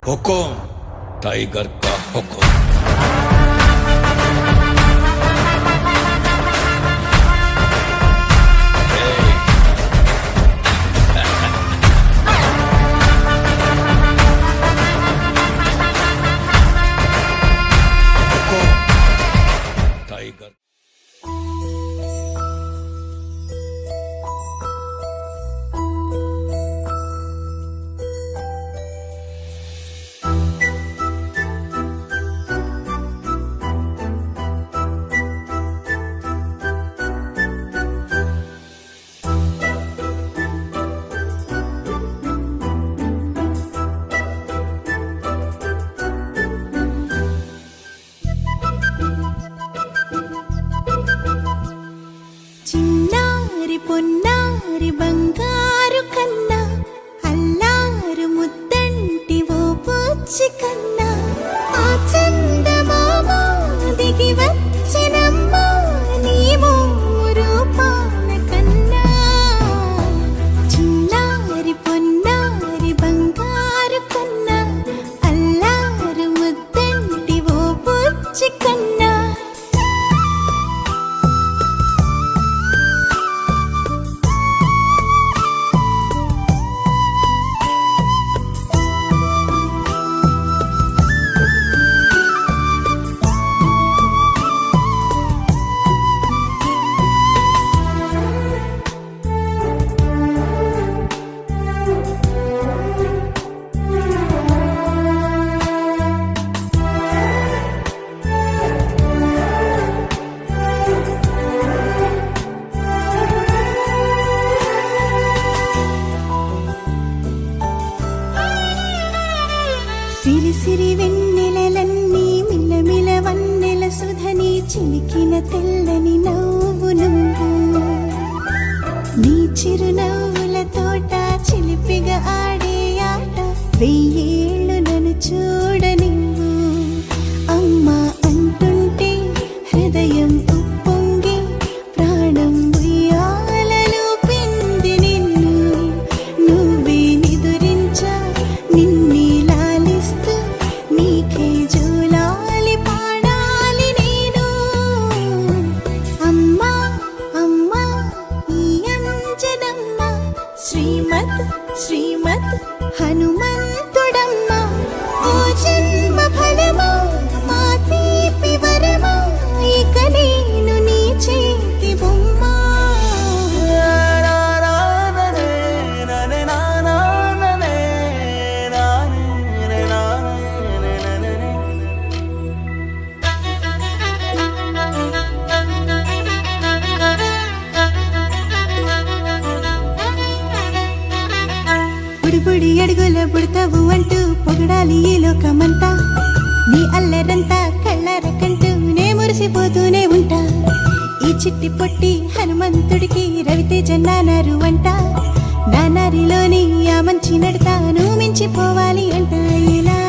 हुकुम tiger का हुकुम। Tiger చిన్నారి పొన్నారి బంగారు కన్నా అల్లారు ముద్దంటి ఓ పుచ్చి కన్నా ఆ చందమామ దిగి వచ్చినమ్మ నీ రూపాన కన్నా చిన్నారి పొన్నారి బంగారు కన్నా అల్లారు ముద్దంటి ఓ పుచ్చి కన్నా సిరి సిరి వెన్నెలలన్నీ మిలమిల వన్నెల సుధని చిలికిన తెల్లని నవ్వు నువ్వు నీ చిరునవ్వుల తోట చిలిపిగా ఆడే ఆట వెయ్యేళ్ళు నన్ను చూడ నువ్వు అమ్మా అంటుంటే హృదయం ఉప్పొంగి ప్రాణం ఉయ్యాలలో పిండి నిన్ను నువ్వే నిదురించా నిన్నే నీకే జోలాలి పాడాలి నేను అమ్మా అమ్మా ఈ అంజనమ్మ శ్రీమత్ శ్రీమత్ హనుమంతుడమ్మ ఓ జన్మ ఫలమా మా తీపి వరమా ఇక నేను నీ చేతి బొమ్మ బుడి అడుగుల బుడతావు అంటూ పొగడాలి ఈ లోకమంతా నీ అల్లరంతా కళ్ళారకంటూ నే మురిసిపోతూనే ఉంటా ఈ చిట్టి పొట్టి హనుమంతుడికి రవితేజ నానారు అంట నానారిలోని ఆ మంచి నడతాను మించిపోవాలి అంట ఇలా